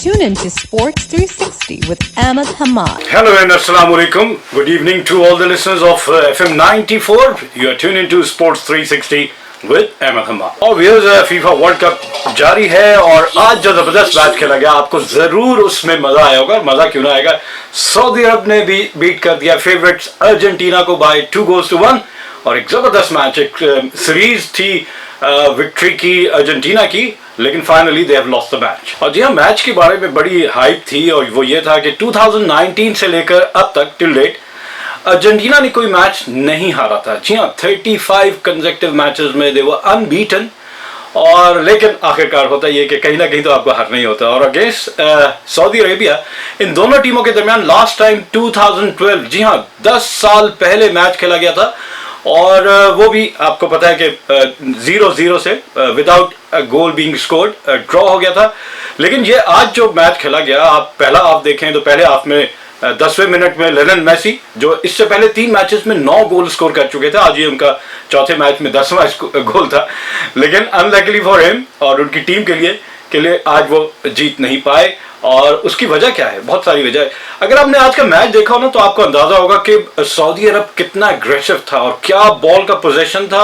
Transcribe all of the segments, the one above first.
Tune in to Sports 360 with Ahmed Hamad. Hello and Assalamu alaikum. Good evening to all the listeners of FM 94. You are tuned into Sports 360 with Ahmed Hamad. और viewers FIFA world cup जारी है और आज जो जबरदस्त match खेला गया आपको जरूर उसमें मजा आया होगा। मजा क्यों ना आएगा, सऊदी अरब ने भी बीट कर दिया फेवरेट्स अर्जेंटीना को बाय 2-1 और एक जबरदस्त मैच, एक सीरीज थी विक्ट्री की अर्जेंटीना की, लेकिन finally they have lost the match. और जी हाँ, मैच के बारे में बड़ी हाइप थी और वो ये था कि 2019 से लेकर अब तक टिल डेट अर्जेंटीना ने कोई मैच नहीं हारा था। जी हाँ, 35 कंसेक्टिव मैचेस में दे वर अनबीटन। और लेकिन आखिरकार होता ये कि कहीं ना कहीं तो आपको हारना ही होता है। और अगेंस्ट सऊदी अरेबिया, इन दोनों टीमों के दरमियान लास्ट टाइम 2012, जी हाँ 10 साल पहले मैच खेला गया था और वो भी आपको पता है कि 0-0 से विदाउट गोल बीइंग स्कोर्ड ड्रॉ हो गया था। लेकिन ये आज जो मैच खेला गया, आप पहला हाफ देखें तो पहले हाफ में 10वें मिनट में लियोनेल मेसी, जो इससे पहले 3 मैचेस में 9 गोल स्कोर कर चुके थे, आज ये उनका चौथे मैच में 10वां गोल था। लेकिन अनलकीली फॉर हिम और उनकी टीम के लिए आज वो जीत नहीं पाए। और उसकी वजह क्या है? बहुत सारी वजह है। अगर आपने आज का मैच देखा हो ना तो आपको अंदाजा होगा कि सऊदी अरब कितना एग्रेसिव था और क्या बॉल का पोजीशन था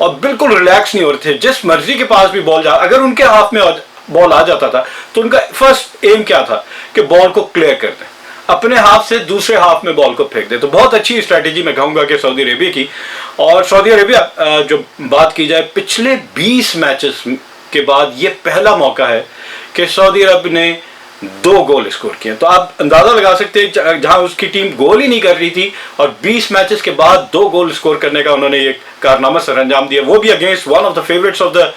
और बिल्कुल रिलैक्स नहीं हो रहे थे। जिस मर्जी के पास भी बॉल अगर उनके हाथ में बॉल आ जाता था तो उनका फर्स्ट एम क्या था कि बॉल को क्लियर कर दें, अपने हाथ से दूसरे हाथ में बॉल को फेंक दे। तो बहुत अच्छी स्ट्रैटेजी मैं कहूंगा कि सऊदी अरेबिया की। और सऊदी अरेबिया जो बात की जाए, पिछले 20 मैचेस के बाद ये पहला मौका है कि सऊदी अरब ने 2 गोल स्कोर किए। तो आप अंदाजा लगा सकते हैं, जहां उसकी टीम गोल ही नहीं कर रही थी और 20 मैचेस के बाद 2 गोल स्कोर करने का उन्होंने एक कारनामा सर अंजाम दिया, वो भी against one of the favourites of the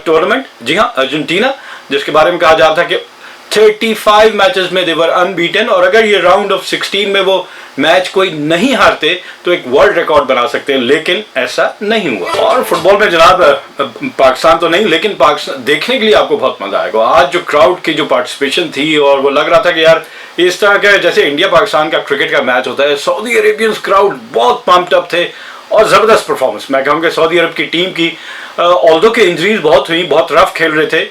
tournament, जी हाँ अर्जेंटीना, जिसके बारे में कहा जा रहा था कि 35 मैचेस में दे वर अनबीटन। और अगर ये राउंड ऑफ 16 में वो मैच कोई नहीं हारते तो एक वर्ल्ड रिकॉर्ड बना सकते हैं, लेकिन ऐसा नहीं हुआ। और फुटबॉल में जनाब पाकिस्तान तो नहीं, लेकिन पाकिस्तान देखने के लिए आपको बहुत मजा आएगा। आज जो क्राउड की जो पार्टिसिपेशन थी और वो लग रहा था कि यार इस तरह का जैसे इंडिया पाकिस्तान का क्रिकेट का मैच होता है, सऊदी अरेबियन क्राउड बहुत पम्प्ड अप थे और जबरदस्त परफॉर्मेंस मैं कहूँगा सऊदी अरब की टीम की। ऑल्दो के इंजरीज बहुत हुई, बहुत रफ खेल रहे थे,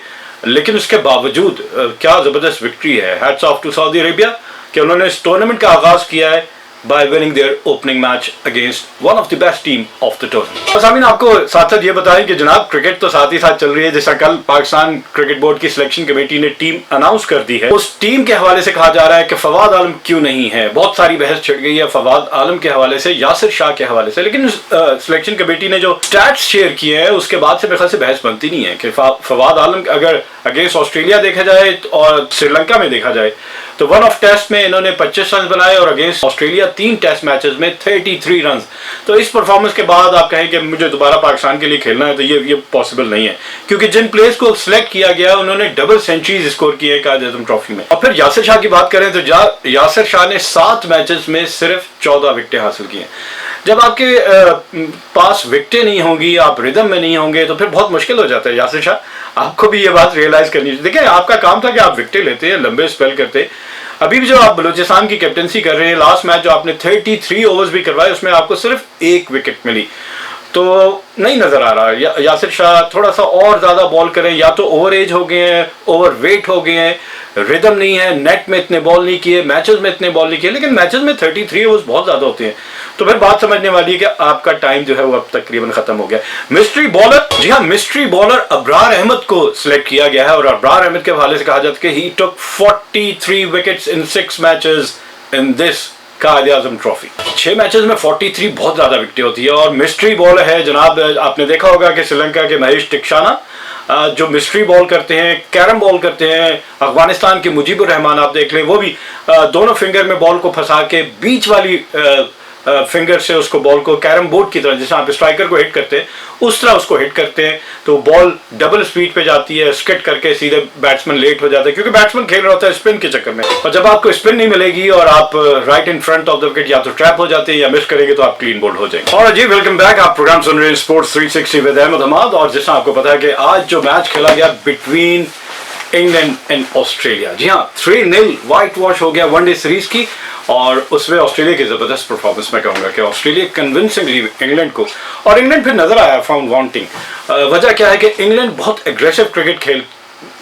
लेकिन उसके बावजूद क्या जबरदस्त विक्ट्री है। Hats off to Saudi Arabia कि उन्होंने इस टूर्नामेंट का आगाज किया है by winning their opening match against one of the best team of the tournament. बस आमीन, आपको साथ साथ ये बताएं कि जनाब क्रिकेट तो साथ ही साथ चल रही है। जैसा कल पाकिस्तान क्रिकेट बोर्ड की सिलेक्शन कमेटी ने टीम अनाउंस कर दी है, उस टीम के हवाले से कहा जा रहा है कि फवाद आलम क्यों नहीं है। बहुत सारी बहस छिड़ गई है फवाद आलम के हवाले से, यासिर शाह के हवाले से, लेकिन सिलेक्शन कमेटी ने जो स्टैट्स शेयर किए हैं उसके बाद से मेरे ख्याल से बहस बनती नहीं है कि फवाद आलम अगर अगेंस्ट ऑस्ट्रेलिया देखा जाए और श्रीलंका में देखा जाए तो वन ऑफ टेस्ट में इन्होंने 25 रन बनाए और अगेंस्ट ऑस्ट्रेलिया 3 टेस्ट मैचेस में 33 रन। तो इस परफॉर्मेंस के बाद आप कहें कि मुझे दोबारा पाकिस्तान के लिए खेलना है तो ये पॉसिबल नहीं है, क्योंकि जिन प्लेयर्स को सिलेक्ट किया गया उन्होंने डबल सेंचुरीज स्कोर की है कायद आज़म ट्रॉफी में। और फिर यासिर शाह की बात करें तो यासिर शाह ने 7 मैचेस में सिर्फ 14 विकेटें हासिल की हैं। जब आपके पास विकेटें नहीं होंगी, आप रिदम में नहीं होंगे तो फिर बहुत मुश्किल हो जाता है। यासिर शाह, आपको भी ये बात रियलाइज करनी चाहिए। देखिए, आपका काम था कि आप विकेटें लेते हैं, लंबे स्पेल करते। अभी भी जो आप बलूचिस्तान की कैप्टनसी कर रहे हैं, लास्ट मैच जो आपने 33 ओवर्स भी करवाए उसमें आपको सिर्फ 1 विकेट मिली, तो नहीं नजर आ रहा। यासिर शाह थोड़ा सा और ज्यादा बॉल करें, या तो ओवर एज हो गए हैं, ओवर वेट हो गए हैं, रिदम नहीं है, नेट में इतने बॉल नहीं किए, मैचेस में इतने बॉल नहीं किए। लेकिन मैचेस में 33 ओवर्स बहुत ज्यादा होते हैं, तो फिर बात समझने वाली है कि आपका टाइम जो है वो अब तकरीबन खत्म हो गया। मिस्ट्री बॉलर, जी हाँ मिस्ट्री बॉलर अब्रार अहमद को सिलेक्ट किया गया है और अब्रार अहमद के हवाले से कहा जाता है कि ही टुक 43 wickets in 6 matches in this Quaid Azam trophy. 6 matches में 43 बहुत ज्यादा विकेटें होती है। और मिस्ट्री बॉलर है जनाब, आपने देखा होगा कि श्रीलंका के महेश टिक्शाना जो मिस्ट्री बॉल करते हैं, कैरम बॉल करते हैं। अफगानिस्तान के मुजीबुर रहमान आप देख लें, वो भी दोनों फिंगर में बॉल को फंसा के बीच वाली फिंगर से उसको बॉल को कैरम बोर्ड की तरह, जैसे आप स्ट्राइकर को हिट करते हैं उस तरह उसको हिट करते हैं, तो बॉल डबल स्पीड पे जाती है, स्किट करके सीधे बैट्समैन लेट हो जाता है, क्योंकि बैट्समैन खेल रहा होता है स्पिन के चक्कर में। और जब आपको स्पिन नहीं मिलेगी और आप right in front of the wicket या तो ट्रैप हो जाते हैं या मिस करेंगे तो आप क्लीन बोल्ड हो जाएंगे। और जी वेलकम बैक, आप प्रोग्राम सुन रहे हैं स्पोर्ट्स 360 विद अहमद हमाद। और जैसा आपको पता है कि आज जो मैच खेला गया बिटवीन इंग्लैंड एंड ऑस्ट्रेलिया, जी हाँ 3-0 व्हाइट वॉश हो गया वनडे सीरीज की। और उसमें ऑस्ट्रेलिया की जबरदस्त परफॉर्मेंस मैं कहूंगा कि ऑस्ट्रेलिया कन्विंसिंगली इंग्लैंड को, और इंग्लैंड फिर नजर आया फाउंड वांटिंग। वजह क्या है कि इंग्लैंड बहुत एग्रेसिव क्रिकेट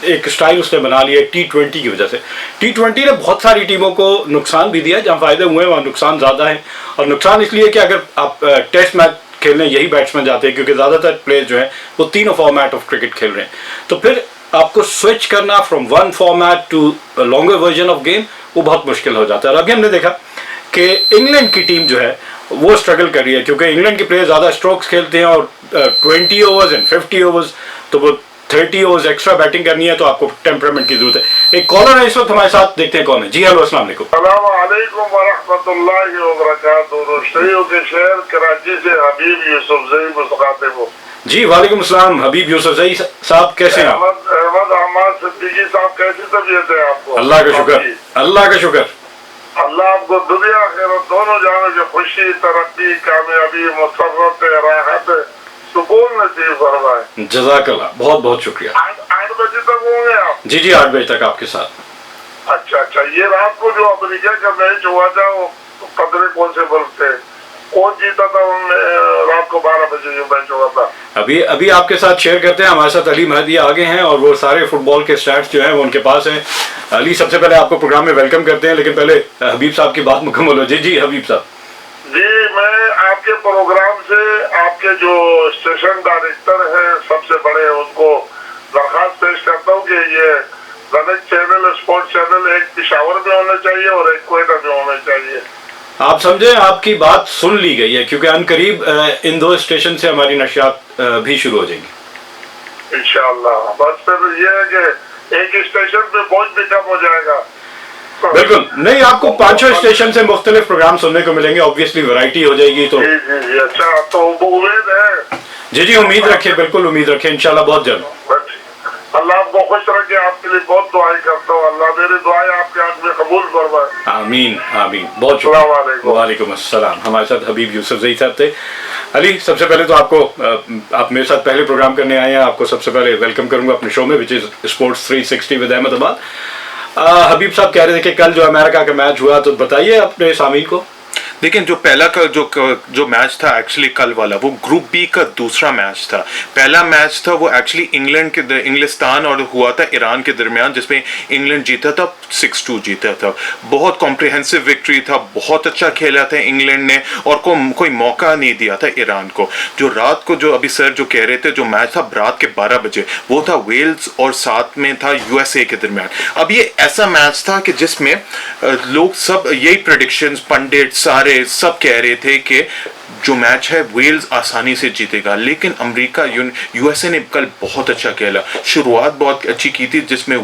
एक स्टाइल उसने बना लिया T20 की वजह से। T20 ने बहुत सारी टीमों को नुकसान भी दिया, जहाँ फायदे हुए वहाँ नुकसान ज़्यादा है। और नुकसान इसलिए कि अगर आप टेस्ट मैच खेलने यही बैट्समैन जाते हैं, क्योंकि ज़्यादातर प्लेयर जो हैं वो तीनों फॉर्मेट ऑफ क्रिकेट खेल रहे हैं, तो फिर आपको स्विच करना from one format to longer version of game वो बहुत मुश्किल हो जाता है। और अभी हमने देखा कि इंग्लैंड की टीम जो है वो स्ट्रगल कर रही है, क्योंकि इंग्लैंड के प्लेयर ज़्यादा स्ट्रोक्स खेलते हैं और 20 ओवर्स एंड 50 ओवर्स, तो वो 30 ओवर्स एक्स्ट्रा बैटिंग करनी है, तो आपको टेम्परामेंट की जरूरत है। एक कॉलर है इस वक्त हमारे साथ, देखते हैं कौन है। जी हेलो, अस्सलाम वालेकुम। अस्सलाम वालेकुम व रहमतुल्लाहि व बरकातुहू। रोशनियों के शहर कराची से हबीब यूसुफजई मुखातिब हूं। जी वालेकुम अस्सलाम हबीब यूसुफजई साहब, कैसे हैं आप? अहमद हमाद सिद्दीकी साहब, कैसी तबीयत है आपको? अल्लाह का शुक्र, अल्लाह का शुक्र। अल्लाह आपको दुनिया आखिरत दोनों जाने की खुशी, तरक्की, कामयाबी, मुसर्रत, राहत, सुकून नसीब फरमाए। जज़ाकल्लाह, बहुत बहुत शुक्रिया। 8 बजे तक होंगे आप? जी जी, 8 बजे तक आपके साथ। अच्छा, ये रात को जो अमेरिका का मैच हुआ था वो कदरे कौन से बल्ब थे, कौन जीता था उनमें? रात को 12 बजे जो मैच हुआ था। अभी आपके साथ शेयर करते हैं। हमारे साथ अली महदी आगे हैं और वो सारे फुटबॉल के स्टैट्स जो हैं वो उनके पास हैं। अली, सबसे पहले आपको प्रोग्राम में वेलकम करते हैं, लेकिन पहले हबीब साहब की बात मुकम्मल हो। जी जी हबीब साहब। जी, मैं आपके प्रोग्राम से आपके जो स्टेशन डायरेक्टर हैं सबसे बड़े, उनको दरखास्त पेश करता हूँ कि ये गलत चैनल, स्पोर्ट्स चैनल एक पेशावर में होना चाहिए और एक कोयटा में होना चाहिए। आप समझे, आपकी बात सुन ली गई है, क्योंकि अनकरीब इन 2 स्टेशन से हमारी नशियात भी शुरू हो जाएंगी इंशाअल्लाह। बस फिर ये है कि एक स्टेशन पे बोझ भी कम हो जाएगा। बिल्कुल नहीं, आपको 5 स्टेशन से मुख्तलिफ प्रोग्राम सुनने को मिलेंगे, ऑब्वियसली वैरायटी हो जाएगी। तो जी जी जी, अच्छा, तो उम्मीद है। जी जी, उम्मीद रखिए, बिल्कुल उम्मीद रखिए, इंशाल्लाह बहुत जल्द। अल्लाह आपको खुश रखे, आपके लिए बहुत दुआएं करता हूँ। अल्लाह मेरी दुआएं आपके हाथ में कबूल फरमाए। आमीन आमीन, बहुत शुक्रिया। वालेकुम अस्सलाम। हमारे साथ हबीब यूसुफजई साहब थे। अली, सबसे पहले तो आपको, आप मेरे साथ पहले प्रोग्राम करने आए हैं, आपको सबसे पहले वेलकम करूंगा अपने शो में, which is sports 360 with Ahmed Hamad. Habib sahab कह रहे थे कि कल जो अमेरिका का मैच हुआ, तो बताइए अपने सामीन को। देखिए, जो पहला का जो मैच था एक्चुअली कल वाला, वो ग्रुप बी का दूसरा मैच था। पहला मैच था वो एक्चुअली इंग्लिस्तान और हुआ था ईरान के दरमियान, जिसमें इंग्लैंड जीता था, 6-2 जीता था। बहुत कॉम्प्रिहेंसिव विक्ट्री था, बहुत अच्छा खेला था इंग्लैंड ने, और कोई मौका नहीं दिया था ईरान को। जो रात को, जो अभी सर जो कह रहे थे, जो मैच था रात के 12 बजे, वो था वेल्स और साथ में था यूएसए के दरमियान। अब ये ऐसा मैच था कि जिसमें लोग सब यही प्रेडिक्शंस, पंडित सारे सब कह रहे थे कि जो मैच है वेल्स आसानी से जीतेगा, लेकिन अमेरिका यूएसए ने कल बहुत अच्छा खेला। शुरुआत बहुत अच्छी की थी, जिसमें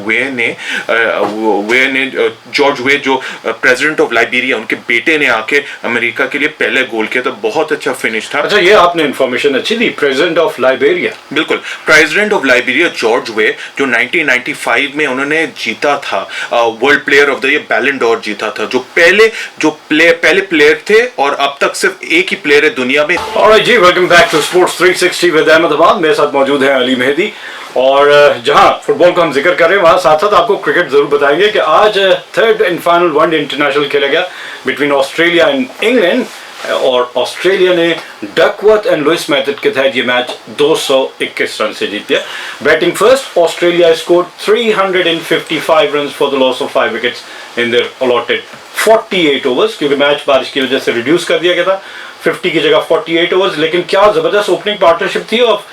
जॉर्ज वे, जो प्रेसिडेंट ऑफ लाइबेरिया, उनके बेटे ने आके अमेरिका के लिए पहले गोल किया, तो बहुत अच्छा फिनिश था। अच्छा, ये आपने इन्फॉर्मेशन अच्छी दी, प्रेसिडेंट ऑफ लाइबेरिया। बिल्कुल, प्रेसिडेंट ऑफ लाइबेरिया जॉर्ज वे, जो 1995 में उन्होंने जीता था world player of the year, बैलन डॉर जीता था, जो पहले प्लेयर थे, और अब तक सिर्फ एक ही प्लेयर दुनिया में। ऑलराइट जी, welcome back to sports 360 with Ahmed Hamad. मेरे साथ मौजूद हैं अली मेहदी, और जहां फुटबॉल का हम जिक्र कर रहे हैं, वहां साथ साथ आपको क्रिकेट जरूर बताएंगे कि आज 3rd and final one day international खेला गया बिटवीन ऑस्ट्रेलिया एंड इंग्लैंड, और ऑस्ट्रेलिया ने डकवर्थ एंड लुइस मेथड के तहत ये मैच 221 रन से जीत लिया। Batting first, Australia scored 355 run for the loss of 5 wickets in their allotted 48 overs, क्योंकि मैच बारिश की वजह से रिड्यूस कर दिया गया था, 50 की जगह 48 ओवर्स। लेकिन क्या जबरदस्त ओपनिंग पार्टनरशिप थी of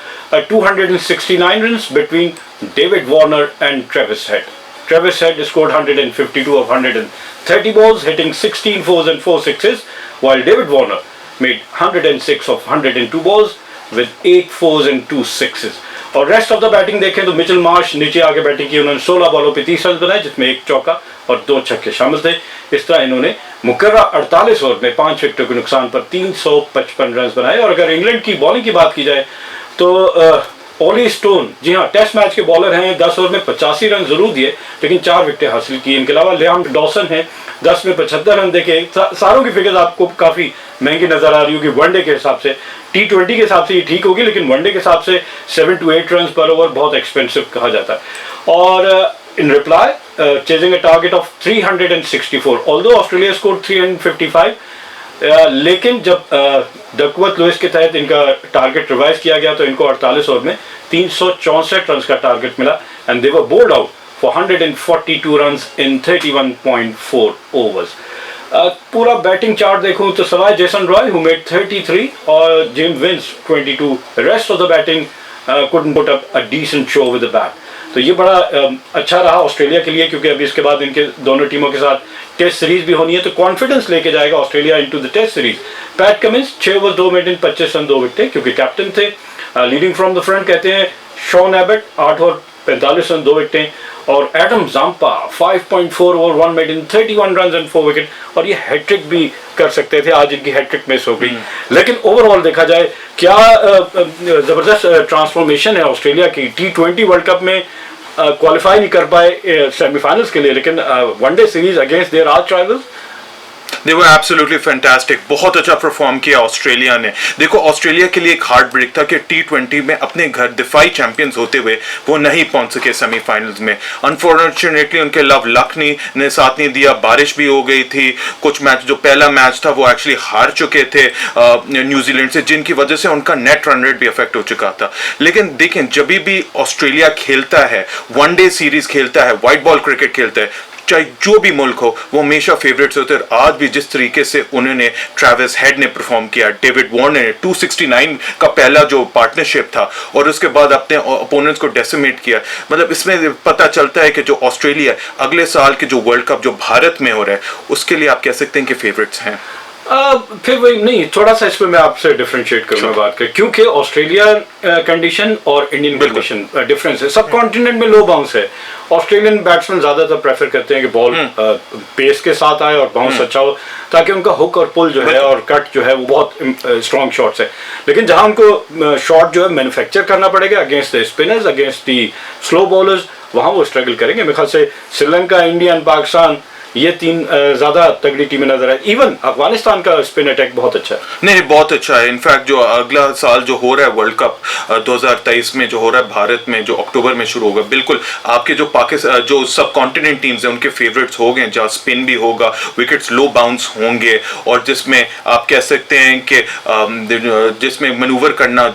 269 runs between David Warner and Travis head. Travis Head scored 152 of 130 balls, hitting 16 fours and 4 sixes, while David Warner made 106 of 102 balls with 8 fours and 2 sixes. और रेस्ट ऑफ द बैटिंग देखें तो Mitchell Marsh नीचे आके batting की, उन्होंने 16 बॉलों पे 30 run बनाए, जिसमें 1 चौका और 2 छक्के शामिल थे। इस तरह इन्होंने मुकर्रा 48 ओवर में 5 विकेटों के नुकसान पर 355 रन बनाए। और अगर इंग्लैंड की बॉलिंग की बात की जाए तो ओली स्टोन, जी हाँ, टेस्ट मैच के बॉलर हैं, 10 ओवर में 85 रन जरूर दिए, लेकिन 4 विकेटें हासिल की। इनके अलावा लियाम डॉसन है, 10 में 75 रन देके। सारों की फिगर्स आपको काफ़ी महंगी नजर आ रही होगी वनडे के हिसाब से। T20 के हिसाब से ये ठीक होगी, लेकिन वनडे के हिसाब से 7 to 8 रन पर ओवर बहुत एक्सपेंसिव कहा जाता है। और इन reply, chasing a target of 364, although Australia scored 355, लेकिन जब डकवर्थ लुइस के तहत इनका टारगेट रिवाइज किया गया तो इनको 48 ओवर में 364 रन का टारगेट मिला and they were bold out for 142 runs in 31.4 overs. पूरा बैटिंग चार्ट देखूं तो सवाए जेसन रॉय हु मेड 33 और James Vince 22, rest of the batting couldn't put up a decent show with the bat। तो ये बड़ा अच्छा रहा ऑस्ट्रेलिया के लिए, क्योंकि अभी इसके बाद इनके दोनों टीमों के साथ टेस्ट सीरीज भी होनी है, तो कॉन्फिडेंस लेके जाएगा Australia into the test series. Pat Cummins 6 over 2 maiden 25 run 2 wicket, क्योंकि कैप्टन थे। लीडिंग फ्रॉम द फ्रंट कहते हैं शॉन एबट 8 ओवर 45 रन 2 विकेटें, और Adam Zampa 5.4 over 1 maiden 31 run and 4 wicket, और ये हैट्रिक भी कर सकते थे। आज इनकी हैट्रिक मिस हो गई, लेकिन ओवरऑल देखा जाए क्या जबरदस्त ट्रांसफॉर्मेशन है ऑस्ट्रेलिया की। T20 वर्ल्ड कप में क्वालिफाई नहीं कर पाए सेमीफाइनल्स के लिए, लेकिन one day series against their arch rivals They were absolutely fantastic। बहुत अच्छा परफॉर्म किया ऑस्ट्रेलिया ने। देखो ऑस्ट्रेलिया के लिए एक हार्ट ब्रेक था कि T20 में अपने घर दिफाई चैंपियंस होते हुए वो नहीं पहुंच सके सेमीफाइनल्स में। अनफॉर्चुनेटली उनके लव लक ने साथ नहीं दिया, बारिश भी हो गई थी। कुछ मैच, जो पहला मैच था वो एक्चुअली हार चुके थे न्यूजीलैंड से, जिनकी वजह से उनका नेट रन रेट भी अफेक्ट हो चुका था। लेकिन देखें जब भी ऑस्ट्रेलिया खेलता है, वनडे सीरीज खेलता है, व्हाइट बॉल क्रिकेट खेलता है, चाहे जो भी मुल्क हो, वो हमेशा फेवरेट्स होते हैं। आज भी जिस तरीके से उन्होंने ट्रेविस हेड ने परफॉर्म किया, डेविड वार्नर ने 269 का पहला जो पार्टनरशिप था और उसके बाद अपने अपोनेंट्स को डेसिमेट किया, मतलब इसमें पता चलता है कि जो ऑस्ट्रेलिया अगले साल के जो वर्ल्ड कप जो भारत में हो रहा है उसके लिए आप कह सकते हैं कि फेवरेट्स हैं। फिर वही नहीं, थोड़ा सा इसमें मैं आपसे डिफरेंशिएट करूंगा बात कर, क्योंकि ऑस्ट्रेलिया कंडीशन और इंडियन कंडीशन डिफरेंस है। सब कॉन्टिनेंट में लो बाउंस है। ऑस्ट्रेलियन बैट्समैन ज्यादातर प्रेफर करते हैं कि बॉल पेस के साथ आए और बाउंस अच्छा हो, ताकि उनका हुक और पुल जो है और कट जो है वो बहुत स्ट्रॉन्ग शॉट्स है। लेकिन जहां उनको शॉट जो है मैन्युफैक्चर करना पड़ेगा against the spinners, against the slow bowlers, वहां वो स्ट्रगल करेंगे। मेरे ख्याल से श्रीलंका, इंडिया, पाकिस्तान, ये तीन ज्यादा तगड़ी टीमें नजर आए। इवन अफगानिस्तान का स्पिन अटैक बहुत अच्छा है। नहीं, बहुत अच्छा है। इनफैक्ट जो अगला साल जो हो रहा है वर्ल्ड कप 2023 में जो हो रहा है भारत में, जो अक्टूबर में शुरू होगा, बिल्कुल आपके जो पाकिस्तान जो सब कॉन्टिनेंट टीम्स हैं उनके फेवरेट्स हो गए, जहाँ स्पिन भी होगा, विकेट्स लो बाउंस होंगे, और जिसमें आप कह सकते हैं कि जिसमें मनूवर करना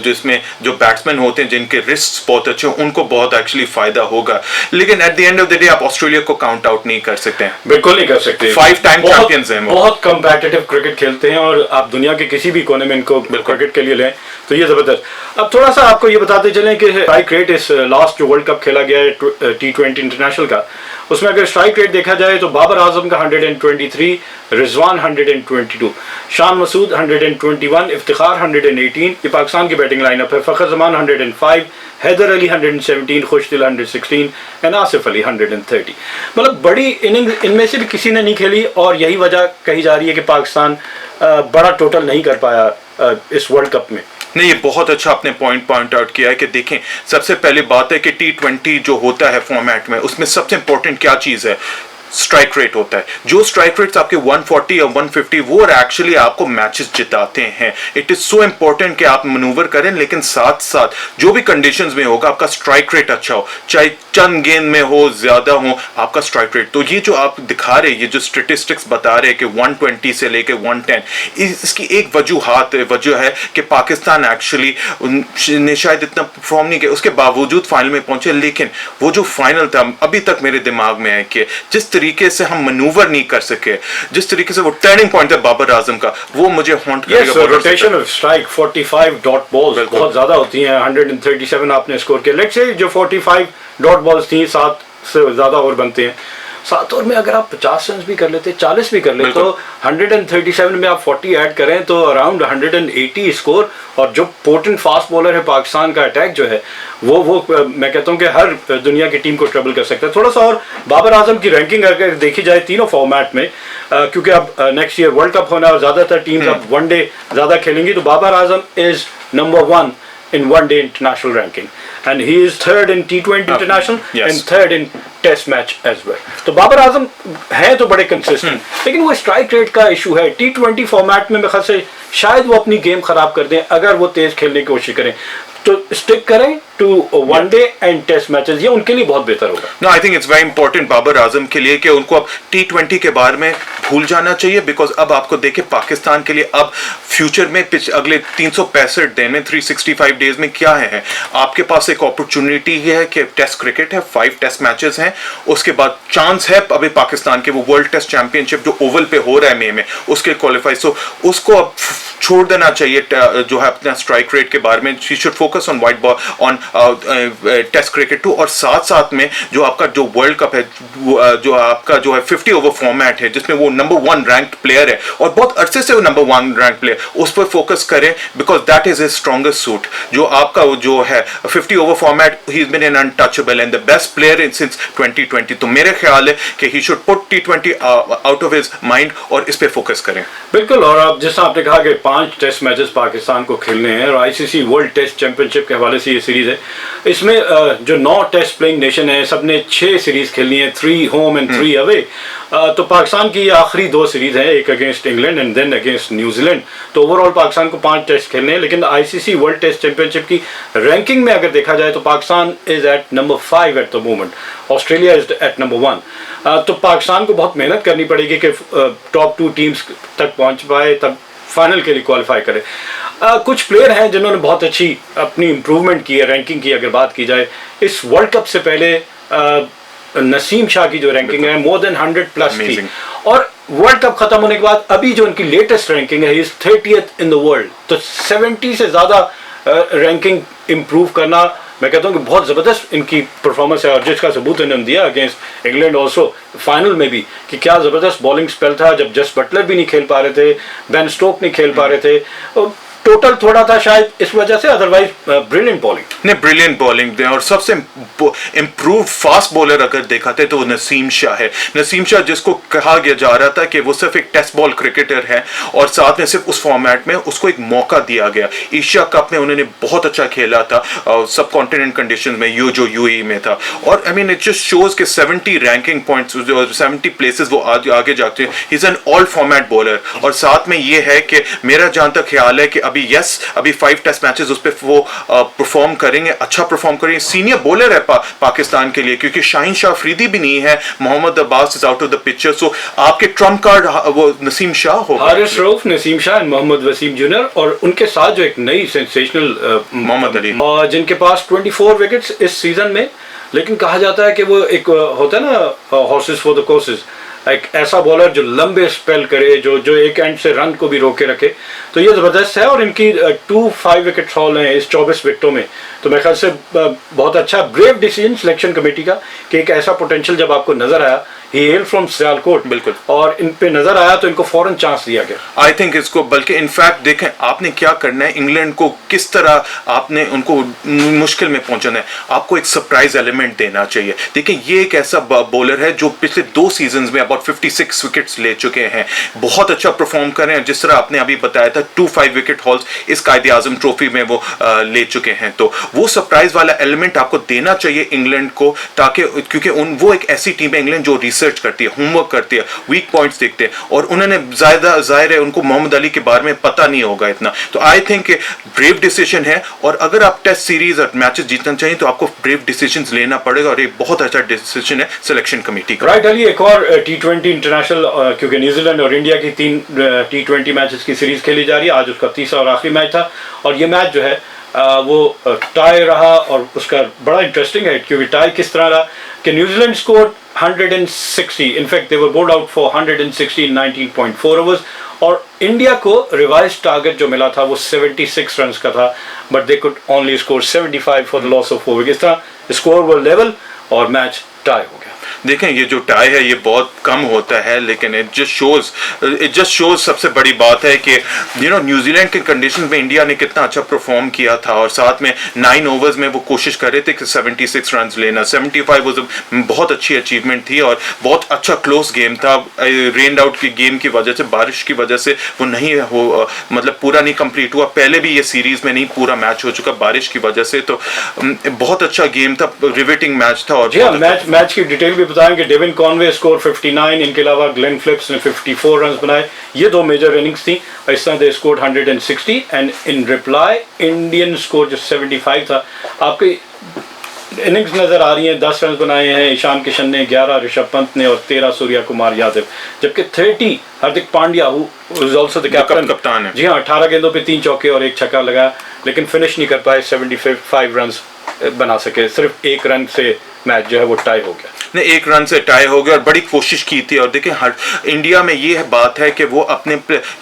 जिसमें जो बैट्समैन होते हैं जिनके रिस्क बहुत अच्छे हैं, उनको बहुत एक्चुअली फायदा होगा। लेकिन at the end of the day आप ऑस्ट्रेलिया को काउंट आउट नहीं कर सकते, बिल्कुल नहीं कर सकते। 5 टाइम चैंपियंस हैं, बहुत कम्पेटिटिव क्रिकेट खेलते हैं, और आप दुनिया के किसी भी कोने में इनको क्रिकेट के लिए लें तो ये जबरदस्त। अब थोड़ा सा आपको ये बताते चलें कि स्ट्राइक रेट इस लास्ट जो वर्ल्ड कप खेला गया है T20 इंटरनेशनल का, उसमें अगर स्ट्राइक रेट देखा जाए तो बाबर आजम का 123, रिजवान 122, शान मसूद 121, इफ्तिखार 118, ये पाकिस्तान की बैटिंग लाइनअप है। फखर जमान 105, हैदर अली 117, खुशदिल 116 एंड आसिफ अली 130। मतलब बड़ी इनिंग्स इनमें से भी किसी ने नहीं खेली, और यही वजह कही जा रही है कि पाकिस्तान बड़ा टोटल नहीं कर पाया इस वर्ल्ड कप में। नहीं, ये बहुत अच्छा आपने पॉइंट आउट किया है कि देखें, सबसे पहले बात है कि T20 जो होता है फॉर्मेट में, उसमें सबसे इंपॉर्टेंट क्या चीज़ है, स्ट्राइक रेट होता है। जो स्ट्राइक रेट्स आपके 140 या 150 वो एक्चुअली आपको मैचेस जिताते हैं। इट इज सो इंपॉर्टेंट कि आप मनूवर करें, लेकिन साथ साथ जो भी कंडीशंस में होगा आपका स्ट्राइक रेट अच्छा हो, चाहे चंद गेंद में हो, ज्यादा हो, आपका स्ट्राइक रेट। तो ये जो आप दिखा रहे, ये जो स्टेटिस्टिक्स बता रहे कि 120 से लेके 110, इसकी एक वजह है कि पाकिस्तान एक्चुअली ने शायद इतना परफॉर्म नहीं किया, उसके बावजूद फाइनल में पहुंचे। लेकिन वो जो फाइनल था अभी तक मेरे दिमाग में है कि जिस तरीके से हम मनूवर नहीं कर सके, जिस तरीके से वो टर्निंग पॉइंट है बाबर आजम का, वो मुझे हॉन्ट करेगा। Rotation of strike 45 dot balls बहुत ज्यादा होती हैं। 137 आपने स्कोर किया। लेट्स से जो 45 डॉट बॉल्स थी, 7 से ज्यादा ओवर बनते हैं। 7 ओवर में अगर आप 50 रन भी कर लेते, 40 भी कर लेते, तो 137 में आप 40 ऐड करें तो अराउंड 180 स्कोर। और जो पोटेंट फास्ट बॉलर है पाकिस्तान का, अटैक जो है वो मैं कहता हूं कि हर दुनिया की टीम को ट्रबल कर सकता है। थोड़ा सा और बाबर आजम की रैंकिंग अगर देखी जाए तीनों फॉर्मेट में, क्योंकि अब नेक्स्ट ईयर वर्ल्ड कप होना है और ज्यादातर टीम्स अब वनडे ज्यादा खेलेंगी, तो Babar Azam is number 1 in one-day international ranking, and he is 3rd in T20 international and 3rd in Test match as well. तो बाबर आजम है तो बड़े कंसिस्टेंट, लेकिन वो स्ट्राइक रेट का इशू है। T20 फॉर्मेट में मेरे ख्याल से शायद वो अपनी गेम खराब कर दें अगर वो तेज खेलने की कोशिश करें। तो स्टिक करें to one day and test matches, ये उनके लिए बहुत बेहतर होगा। No, I think it's very important Babar Azam के लिए कि उनको अब T20 के बारे में भूल जाना चाहिए, बिकॉज अब आपको देखे पाकिस्तान के लिए अब फ्यूचर में अगले 365 दिन में 365 डेज में क्या है आपके पास एक अपॉर्चुनिटी है कि टेस्ट क्रिकेट है, 5 टेस्ट मैचेस हैं, उसके बाद चांस है अभी पाकिस्तान के वो वर्ल्ड टेस्ट चैंपियनशिप जो ओवल पे हो रहा है मई में उसके क्वालिफाई, सो उसको अब छोड़ देना चाहिए जो है अपना स्ट्राइक रेट के बारे में। She should focus on white ball on test cricket too, और साथ साथ में जो आपका जो वर्ल्ड कप है जो आपका जो है 50 ओवर फॉर्मेट है जिसमें वो नंबर 1 रैंक्ड प्लेयर है और बहुत अरसे से वो नंबर 1 रैंक प्लेयर, उस पर फोकस करें because that is his strongest suit. जो आपका जो है 50 over format, he is been an untouchable and the best player in since 2020, तो मेरे ख्याल है कि he should put T20 out of his mind और इस पे फोकस करें। बिल्कुल, और आप जैसा आपने कहा कि 5 टेस्ट मैचेस पाकिस्तान को खेलने हैं और आईसीसी वर्ल्ड टेस्ट चैंपियनशिप के हवाले से ये सीरीज है, इसमें जो 9 टेस्ट प्लेइंग नेशन है सबने 6 सीरीज खेलनी है, 3 होम एंड 3 अवे। तो पाकिस्तान की आखिरी 2 सीरीज है, एक against England and then against New Zealand, तो ओवरऑल पाकिस्तान को 5 टेस्ट खेलने हैं। लेकिन आईसीसी वर्ल्ड टेस्ट चैंपियनशिप की रैंकिंग में अगर देखा जाए तो Pakistan is at number 5 at the moment, Australia is at number 1। तो पाकिस्तान को बहुत मेहनत करनी पड़ेगी कि टॉप 2 टीम्स तक पहुंच पाए, तब फाइनल के लिए क्वालिफाई करे। कुछ प्लेयर हैं जिन्होंने बहुत अच्छी अपनी इंप्रूवमेंट की है रैंकिंग की, अगर बात की जाए इस वर्ल्ड कप से पहले नसीम शाह की जो रैंकिंग है मोर देन 100 प्लस थी, और वर्ल्ड कप खत्म होने के बाद अभी जो उनकी लेटेस्ट रैंकिंग है is 30th in the world, तो 70 से ज्यादा रैंकिंग इंप्रूव करना मैं कहता हूँ कि बहुत ज़बरदस्त इनकी परफॉर्मेंस है, और जिसका सबूत इन्होंने दिया अगेंस्ट इंग्लैंड ऑल्सो फाइनल में भी कि क्या ज़बरदस्त बॉलिंग स्पेल था जब जस्ट बटलर भी नहीं खेल पा रहे थे, बेन स्टोक नहीं खेल पा रहे थे, टोटल थोड़ा था शायद इस वजह से, अदरवाइज ब्रिलियंट बॉलिंग नहीं, ब्रिलियंट बॉलिंग और सबसे इम्प्रूव फास्ट बॉलर अगर देखा थे तो वो नसीम शाह है। नसीम शाह जिसको कहा गया जा रहा था कि वो सिर्फ एक टेस्ट बॉल क्रिकेटर है और साथ में सिर्फ उस फॉर्मेट में उसको एक मौका दिया गया। एशिया कप में उन्होंने बहुत अच्छा खेला था सब कॉन्टिनेंट कंडीशन में, जो यूएई में था, और I mean it just shows के 70 रैंकिंग पॉइंट्स, 70 प्लेसेस वो आगे जाते हैं। He is an all format bowler, और साथ में ये है कि मेरा जहां तक ख्याल है कि अभी 5 टेस्ट मैचेस उस पे वो परफॉर्म करेंगे, अच्छा परफॉर्म करेंगे। सीनियर बॉलर है पाकिस्तान के लिए, क्योंकि शाहीन शाह अफरीदी भी नहीं है, Mohammad Abbas is out of the picture, so आपके ट्रम्प कार्ड वो नसीम शाह होगा, हारिस रऊफ, नसीम शाह एंड मोहम्मद वसीम जूनियर, और उनके साथ जो एक नई सेंसेशनल मोहम्मद अली जिनके पास 24 विकेट्स इस सीजन में, लेकिन कहा जाता है कि वो एक होता है ना हॉर्सेस फॉर द कोर्सेज, एक ऐसा बॉलर जो लंबे स्पेल करे, जो एक एंड से रन को भी रोके रखे, तो ये ज़बरदस्त है। और इनकी 5 विकेट हॉल हैं इस 24 विकेटों में, तो मेरे ख्याल से बहुत अच्छा ब्रेव डिसीजन सिलेक्शन कमेटी का कि एक ऐसा पोटेंशियल जब आपको नजर आया, ही हेल फ्रॉम सियालकोट, बिल्कुल, और इन पे नजर आया तो इनको फौरन चांस दिया गया। आई थिंक इसको, बल्कि इनफैक्ट देखें आपने क्या करना है, इंग्लैंड को किस तरह आपने उनको मुश्किल में पहुंचाना है, आपको एक सरप्राइज एलिमेंट देना चाहिए। देखिए ये एक ऐसा बॉलर है जो पिछले 2 सीजन में अबाउट 56 विकेट्स ले चुके हैं, बहुत अच्छा परफॉर्म कर रहे हैं, जिस तरह आपने अभी बताया था 2-5 विकेट हॉल्स इस कायदे आजम ट्रॉफी में वो ले चुके हैं, तो वो सरप्राइज वाला एलिमेंट आपको देना चाहिए इंग्लैंड को, ताकि क्योंकि वो एक ऐसी टीम है इंग्लैंड जो रिसर्च करती है, होमवर्क करती है, वीक पॉइंट्स देखते हैं, और उन्होंने ज्यादा जाहिर है उनको मोहम्मद अली के बारे में पता नहीं होगा इतना, तो आई थिंक ब्रेव डिसीजन है, और अगर आप टेस्ट सीरीज और मैचेस जीतना चाहिए तो आपको ब्रेव डिसीजन लेना पड़ेगा, और एक बहुत अच्छा डिसीजन है सिलेक्शन कमेटी का। राइट अली, एक और T20 इंटरनेशनल, क्योंकि न्यूजीलैंड और इंडिया की 3 T20 मैचेस की सीरीज खेली जा रही है, आज उसका तीसरा और आखिरी मैच था, और ये मैच जो है वो टाई रहा, और उसका बड़ा इंटरेस्टिंग है क्योंकि टाई किस तरह रहा कि New Zealand score 160, in fact they were bold out for 160 in 19.4 overs, और इंडिया को रिवाइज टारगेट जो मिला था वो 76 रन का था, but they could only score 75 for the loss of 4 wickets. इस तरह स्कोर वो लेवल और मैच टाई हो गया। देखें ये जो टाई है ये बहुत कम होता है, लेकिन इट जस्ट शोज सबसे बड़ी बात है कि न्यूजीलैंड के कंडीशन में इंडिया ने कितना अच्छा परफॉर्म किया था, और साथ में 9 ओवर्स में वो कोशिश कर रहे थे कि 76 रन लेना, 75 वो बहुत अच्छी अचीवमेंट थी, और बहुत अच्छा क्लोज गेम था। रेन आउट की गेम की वजह से, बारिश की वजह से वो नहीं हो मतलब पूरा नहीं कंप्लीट हुआ, पहले भी ये सीरीज में नहीं पूरा मैच हो चुका बारिश की वजह से, तो बहुत अच्छा गेम था, रिवेटिंग मैच था। और मैच की डिटेल भी बताएं कि डेविन कॉनवे स्कोर 59, इनके अलावा ग्लेन फिलिप्स ने 54 रन बनाए, ये 2 मेजर इनिंग्स थी, इस तरह they score 160, and in reply Indian score जो 75 था, आपके इनिंग्स नज़र आ रही हैं। 10 रन बनाए हैं ईशान किशन ने, 11 ऋषभ पंत ने और 13 सूर्या कुमार यादव, जबकि 30 Hardik Pandya is also the captain, कप्तान है। जी हाँ, 18 गेंदों पे 3 चौके और 1 छक्का लगाया, लेकिन फिनिश नहीं कर पाए, 75 रन बना सके। सिर्फ 1 रन से मैच जो है वो टाई हो गया। ने 1 रन से टाई हो गया और बड़ी कोशिश की थी। और देखिए हर इंडिया में ये बात है कि वो अपने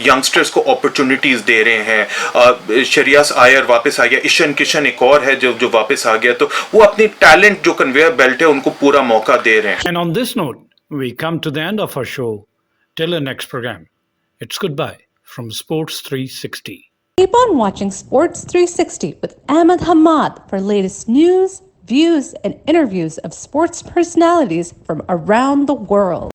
यंगस्टर्स को अपॉर्चुनिटीज दे रहे हैं। शरियास आयर वापस आ गया, ईशान किशन एक और है जो वापस आ गया, तो वो अपनी टैलेंट जो कन्वेयर बेल्ट है उनको पूरा मौका दे रहे हैं। And on this note, we come to the end of our show. Till the next program, it's goodbye from Sports 360. Keep on watching Sports 360 with Ahmed Hamad for latest news, views, and interviews of sports personalities from around the world.